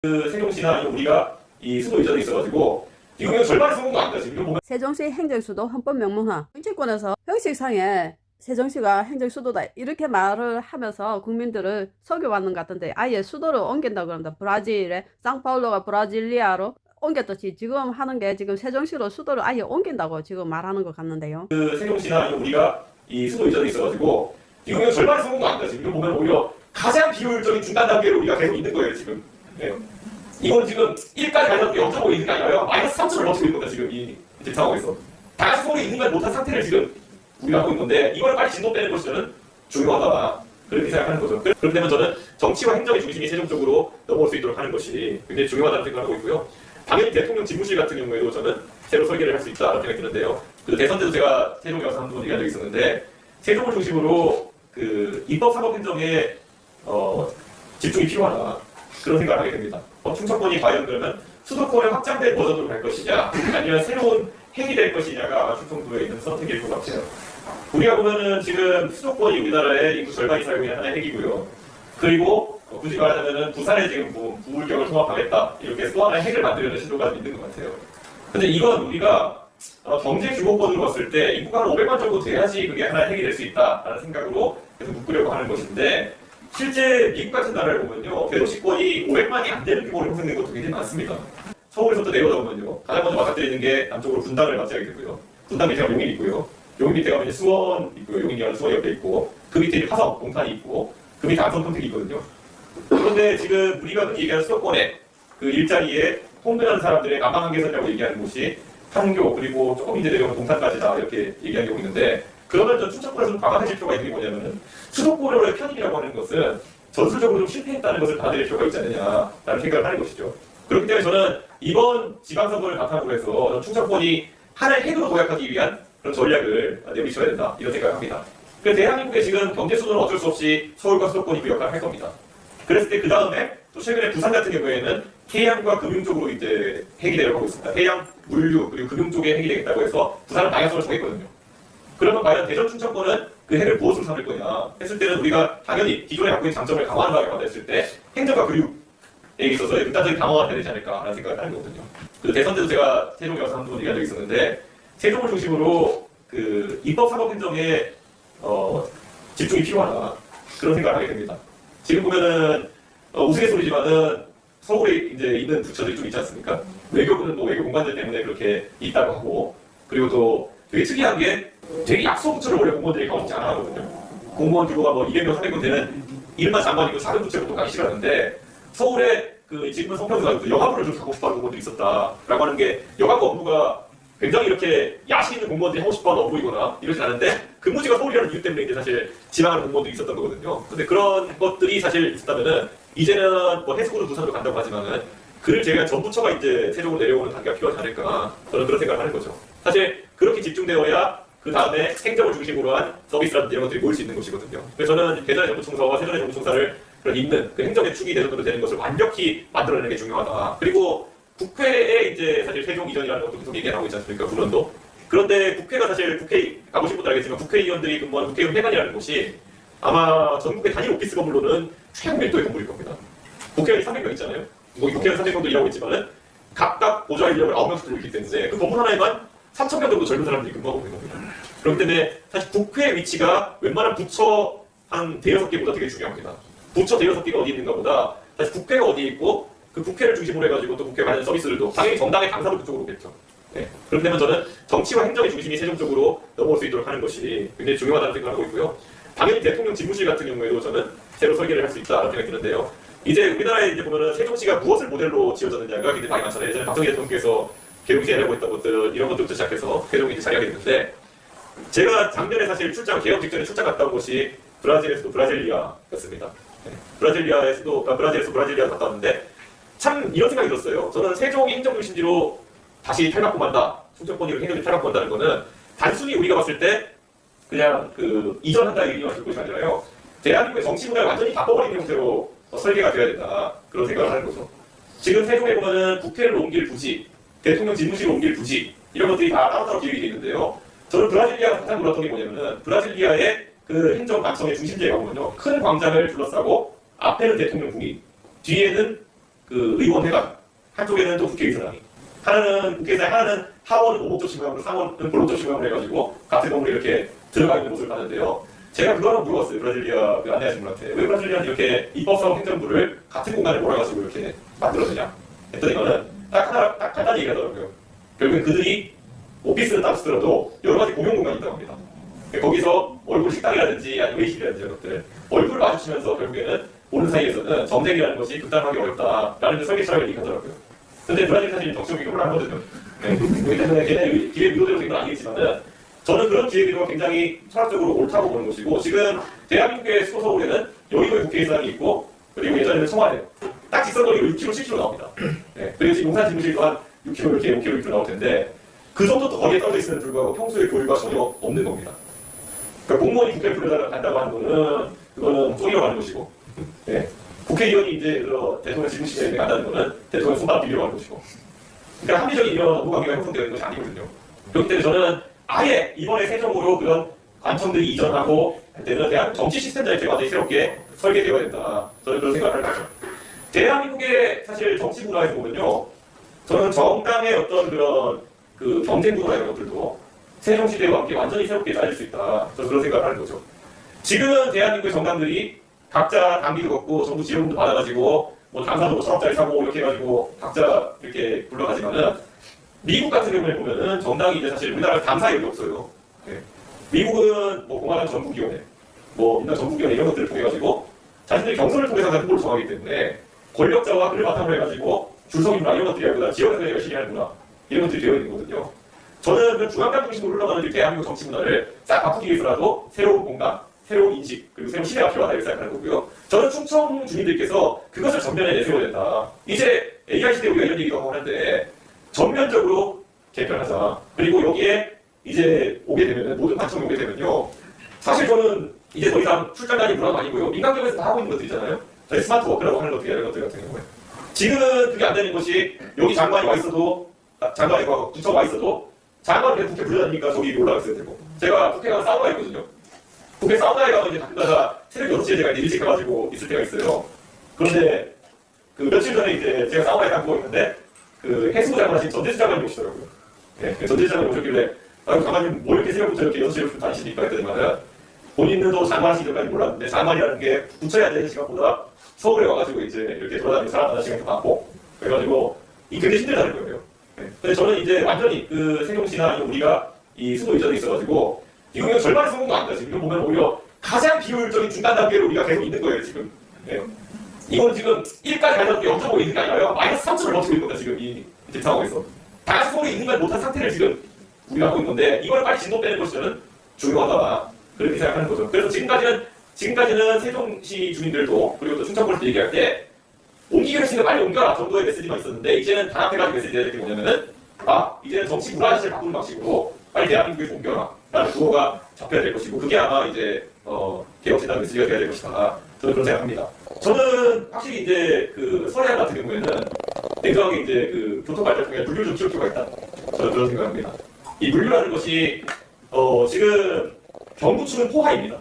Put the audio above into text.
세종시나 우리가 이 수도 이전에 있어가지고 지금 절반의 성공도 아니다. 지금 보면 세종시 행정수도 헌법 명문화 정치권에서 형식상에 세종시가 행정수도다 이렇게 말을 하면서 국민들을 속여왔는 것 같은데 아예 수도를 옮긴다고 그럽니다. 브라질에 상파울로가 브라질리아로 옮겼듯이 지금 하는 게 지금 세종시로 수도를 아예 옮긴다고 지금 말하는 것 같는데요. 세종시나 우리가 이 수도 이전에 있어가지고 지금 절반의 성공도 아니다. 지금 보면 오히려 가장 비효율적인 중간 단계로 우리가 계속 있는 거예요 지금. 네. 이건 지금 1까지 가려고 0.5 있는 게 아니라요. 마이너스 3점을 버티고 있는 겁니다 지금 이 상황에서. 다 같이 서로 있는 걸 못한 상태를 지금 우리가 하고 있는 건데 이걸 빨리 진도 빼는 것이 저는 중요하다. 그렇게 생각하는 거죠. 그렇기 때문에 저는 정치와 행정의 중심이 세종적으로 넘어올 수 있도록 하는 것이 굉장히 중요하다는 생각을 하고 있고요. 당연히 대통령 집무실 같은 경우에도 저는 새로 설계를 할 수 있다는 생각이 드는데요. 그 대선 때도 제가 세종에 와서 한번 얘기한 적이 있었는데 세종을 중심으로 그 입법 사법 행정에 집중이 필요하다. 그런 생각을 하게 됩니다. 충청권이 과연 그러면 수도권의 확장된 버전으로 갈 것이냐 아니면 새로운 핵이 될 것이냐가 충청도에 있는 선택일 것 같아요. 우리가 보면은 지금 수도권이 우리나라의 인구 절반이 살고 있는 하나의 핵이고요. 그리고 굳이 말하자면은 부산에 지금 부울경을 통합하겠다 이렇게 또 하나의 핵을 만들려는 시도가 있는 것 같아요. 근데 이건 우리가 경제 규모권으로 봤을 때 인구가 한 500만 정도 돼야지 그게 하나의 핵이 될 수 있다라는 생각으로 계속 묶으려고 하는 것인데 실제 미국 같은 나라를 보면요 대도시권이 500만이 안 되는 규모로 형성된 것도 굉장히 많습니다. 서울에서부터 내려오다 보면요 가장 먼저 맞닥뜨리는 게 남쪽으로 분당을 맞이하게 되고요. 분당 밑에가 용인 있고요. 용인 밑에 가면 수원 있고요. 용인이라는 수원 옆에 있고 그 밑에 화성, 동탄이 있고 그 밑에 안성, 평택이 있거든요. 그런데 지금 우리가 흔히 얘기하는 수도권에 그 일자리에 홍대하는 사람들의 난방한계선이라고 얘기하는 곳이 판교 그리고 조금 이제 내려오면 동탄까지다 이렇게 얘기하는 경우 있는데 그러면 전 충청권에서 좀 강화해질 필요가 있는 게 뭐냐면은 수도권으로의 편입이라고 하는 것은 전술적으로 좀 실패했다는 것을 받아들일 필요가 있지 않느냐라는 생각을 하는 것이죠. 그렇기 때문에 저는 이번 지방선거를 바탕으로 해서 충청권이 하나의 핵으로 도약하기 위한 그런 전략을 내비쳐야 된다 이런 생각을 합니다. 그래서 대한민국의 지금 경제 수도는 어쩔 수 없이 서울과 수도권이 그 역할을 할 겁니다. 그랬을 때 그 다음에 또 최근에 부산 같은 경우에는 해양과 금융 쪽으로 이제 핵이 내려가고 있습니다. 해양, 물류 그리고 금융 쪽에 핵이 되겠다고 해서 부산은 방향성을 정했거든요. 그러면 과연 대전 충청권은 그 핵을 무엇으로 삼을 거냐 했을 때는 우리가 당연히 기존에 갖고 있는 장점을 강화한다고 했을 때 행정과 교육에 있어서 극단적인 강화가 되지 않을까라는 생각을 하는 거거든요. 그 대선 때도 제가 세종에 와서 한번 얘기한 적이 있었는데 세종을 중심으로 그 입법 사법 행정에 집중이 필요하다 그런 생각을 하게 됩니다. 지금 보면은 우스갯소리지만은 서울에 이제 있는 부처들이 좀 있지 않습니까? 외교부는 뭐 외교 공간들 때문에 그렇게 있다고 하고 그리고 또 되게 특이한 게 되게 약소 부처를 원래 공무원들이 가만히 안 하거든요. 공무원 규모가 뭐 200명, 300명 되는 일만 장관이고 작은 부처를 또 가기 싫어하는데 서울에 그 지금은 성평수가 여가부를 좀 가고 싶어하는 공무원들이 있었다라고 하는 게 여가부 업무가 굉장히 이렇게 야식 있는 공무원들이 하고 싶어하는 업무이거나 이러진 않은데 근무지가 서울이라는 이유 때문에 이제 사실 지방하는 공무원들이 있었던 거거든요. 근데 그런 것들이 사실 있었다면은 이제는 뭐 해수구로 부산으로 간다고 하지만은 그를 제외한 전 부처가 이제 세종으로 내려오는 단계가 필요하지 않을까 저는 그런 생각을 하는 거죠. 사실 그렇게 집중되어야 그 다음에 행정을 중심으로 한 서비스라든지 이런 것들이 모일 수 있는 것이거든요. 그래서 저는 대전의 정부청사와 세전의 정부청사를 잇는 그 행정의 축이 대전으로 되는 것을 완벽히 만들어내는 게 중요하다. 그리고 국회에 이제 사실 세종 이전이라는 것도 계속 얘기하고 있지 않습니까? 물론도. 그런데 국회가 사실 국회 가보신 분들 알겠지만 국회의원들이 근무하는 국회의원 회관이라는 곳이 아마 전국의 단일 오피스 건물로는 최고 밀도의 건물일 겁니다. 국회의원이 300명 있잖아요. 뭐 국회의원 300명도 일하고 있지만은 각각 보좌 인력을 9명씩 두고 있기 때문에 그 건물 하나에만 3,000명 정도 젊은 사람들이 근무하고 있는 겁니다. 그렇기 때문에 사실 국회 위치가 웬만한 부처 한 대여섯 개보다 되게 중요합니다. 부처 대여섯 개가 어디 있는가 보다 사실 국회가 어디에 있고 그 국회를 중심으로 해가지고 또 국회 관련 서비스들도 당연히 정당의 당사도 그쪽으로 오겠죠. 네. 그렇기 때문에 저는 정치와 행정의 중심이 세종적으로 넘어올 수 있도록 하는 것이 굉장히 중요하다는 생각을 하고 있고요. 당연히 대통령 집무실 같은 경우에도 저는 새로 설계를 할 수 있다는 생각이 드는데요. 이제 우리나라에 이제 보면은 세종시가 무엇을 모델로 지어졌느냐가 굉장히 많이 많잖아요. 예전에 박정희 대통령께서 계룡시하려고 했던 것들 이런 것들부터 시작해서 계룡이 이제 자리하게 됐는데 제가 작년에 사실 개업 직전에 출장 갔다 온 곳이 브라질에서도 브라질리아였습니다. 네. 브라질에서 브라질리아 갔다 왔는데 참 이런 생각이 들었어요. 저는 세종이 행정중심지로 다시 탈바꿈한다. 충청권이 행정이 탈바꿈한다는 거는 단순히 우리가 봤을 때 그냥 그 이전한다는 의미만 들 것이 아니라요. 대한민국의 정치 문화를 완전히 바꿔버리는 형태로 설계가 되어야 된다. 그런 생각을 하는 거죠. 지금 세종에 보면은 국회를 옮길 부지, 대통령 집무실을 옮길 부지 이런 것들이 다 따로따로 기획이 되어 있는데요. 저는 브라질리아가 가장 놀랐던 게 뭐냐면은 브라질리아의 그 행정 각성의 중심지에 가보면요. 큰 광장을 둘러싸고 앞에는 대통령 궁이, 뒤에는 그 의원회관, 한쪽에는 또 국회의사당이, 하나는 국회의사당, 하나는 하원은 오목적 신강으로, 상원은 본록적 신강으로 해가지고 같은 건물에 이렇게 들어가 있는 모습을 봤는데요. 제가 그거는 물어봤어요. 브라질리아 그 안내하신 분한테. 왜 브라질리아는 이렇게 입법사업 행정부를 같은 공간에 몰아가지고 이렇게 만들었느냐 했더니 이거는 딱 간단히 얘기하더라고요. 결국엔 그들이 오피스는 따로 쓰더라도 여러 가지 공용 공간이 있다고 합니다. 거기서 얼굴 식당이라든지 아니면 회의실이라든지 이런 것들 얼굴을 마주치면서 결국에는 보는 사이에서는 정쟁이라는 것이 극단하기 어렵다라는 설계처럼 얘기하더라고요. 근데 브라질 사실 정치적인 걸 하거든요. 네. 그렇기 때문에 걔네 기회 유도대로 된 건 아니겠지만은 저는 그런 기회 유도가 굉장히 철학적으로 옳다고 보는 것이고 지금 대한민국의 수도 서울에는 여의도에 국회의사당이 있고 그리고 예전에는 청와대 딱 직선거리로 6km, 7km 나옵니다. 네. 그리고 지금 용산 지무실 또한 6km, 이렇게 5km, 6km 나올 텐데 그 정도 또 거리에 떨어져 있음에도 불구하고 평소에 교류가 전혀 없는 겁니다. 그러니까 공무원이 국회에 불러간다고 하는 거는 그거는 쪼이러 가는 것이고 네. 국회의원이 이제 대통령 지무실에 간다는 거는 대통령 손바닥 비비러 가는 것이고 그러니까 합리적인 이런 업무 관계가 형성되어 있는 것이 아니거든요. 그렇기 때문에 저는 아예 이번에 세정으로 그런 관청들이 이전하고 할 때는 대한 정치 시스템 자체가 완전히 새롭게 설계되어야 된다. 저는 그런 생각을 하죠. 대한민국의 사실 정치 문화에서 보면요. 저는 정당의 어떤 그런 그 경쟁 구도나 이런 것들도 세종시대와 함께 완전히 새롭게 짜질 수 있다. 저는 그런 생각을 하는 거죠. 지금은 대한민국의 정당들이 각자 당비도 걷고 정부 지원도 받아가지고 뭐 당사도 천억짜리 사고 이렇게 해가지고 각자 이렇게 굴러가지만은 미국 같은 경우에 보면은 정당이 이제 사실 우리나라 당사역이 없어요. 네. 미국은 뭐 공화당 전국위원회, 뭐 민당 전국위원회 이런 것들을 통해 가지고 자신들이 경선을 통해서 후보를 정하기 때문에 권력자와 그를 바탕으로 해가지고 줄서기문화 이런 것들이 아니라 지역에서 열심히 하는 문화 이런 것들이 되어 있는 거거든요. 저는 그 중앙당 중심으로 흘러가는 이 대한민국 정치 문화를 싹 바꾸기 위해서라도 새로운 공간, 새로운 인식, 그리고 새로운 시대가 필요하다 이렇게 생각하는 거고요. 저는 충청 주민들께서 그것을 전면에 내세워야 된다. 이제 AI 시대 우리가 이런 얘기도 하는데 전면적으로 개편하자. 그리고 여기에 이제 오게 되면 모든 관청이 오게 되면요. 사실 저는 이제 더 이상 출장 다니는 문화가 아니고요. 민간기업에서 다 하고 있는 것들 있잖아요. 저희 스마트 워크라고 하는 것들 이런 것들 같은 경우에 지금은 그게 안 되는 것이 여기 장관이 와 있어도 장관이 부처가 와 있어도 장관을 그냥 국회 불러다니니까 저기 올라가 있어야 되고 제가 국회 가서 사우나 있거든요. 국회 사우나에 가면 이제 가끔가다 새벽 6시에 제가 이제 일찍 가가지고 있을 때가 있어요. 그런데 그 며칠 전에 이제 제가 사우나에 담고 있는데 그 해수부 장관 하신 전대수 장관이 오시더라고요. 네, 전대수 장관이 오셨길래 아유 장관님 뭐 이렇게 새벽부터 이렇게 6시에 다니시니까 했더니만은 본인도 장관 하시기 전까지 몰랐는데 장관이라는 게 부처에 앉아있는 시간보다 서울에 와가지고 이제 이렇게 돌아다니는 사람 만나는 시간이 더 많고 그래가지고 이게 굉장히 힘들다는 거예요. 네. 근데 저는 이제 완전히 그 세종시나 우리가 이 수도 이전에 있어가지고 이거 절반의 성공도 아니다. 지금 이거 보면 오히려 가장 비효율적인 중간 단계로 우리가 계속 있는 거예요 지금. 네. 이건 지금 1까지 가져도 0.5 있는 게 아니라요. 마이너스 3점을 버티고 있는 겁니다 지금 이 상황에서. 다 같이 서울에 있는 걸 못한 상태를 지금 우리가 하고 있는 건데 이걸 빨리 진도 빼는 것이 저는 중요하다. 그렇게 생각하는 거죠. 그래서 지금까지는 세종시 주민들도 그리고 또 충청권에서 얘기할 때 옮기기로 했으니까 빨리 옮겨라 정도의 메시지만 있었는데 이제는 단합해가지고 메시지가 이렇게 뭐냐면은 이제는 정치 문화 자체를 바꾸는 방식으로 빨리 대한민국에서 옮겨라 라는 구호가 잡혀야 될 것이고 그게 아마 이제 개혁진단 메시지가 돼야 될 것이다. 저는 그런 생각합니다. 저는 확실히 이제 그 서해안 같은 경우에는 냉정하게 이제 그 교통발전을 통해 물류를 좀 키울 필요가 있다. 저는 그런 생각합니다. 이 물류라는 것이 지금 경부층은 포화입니다.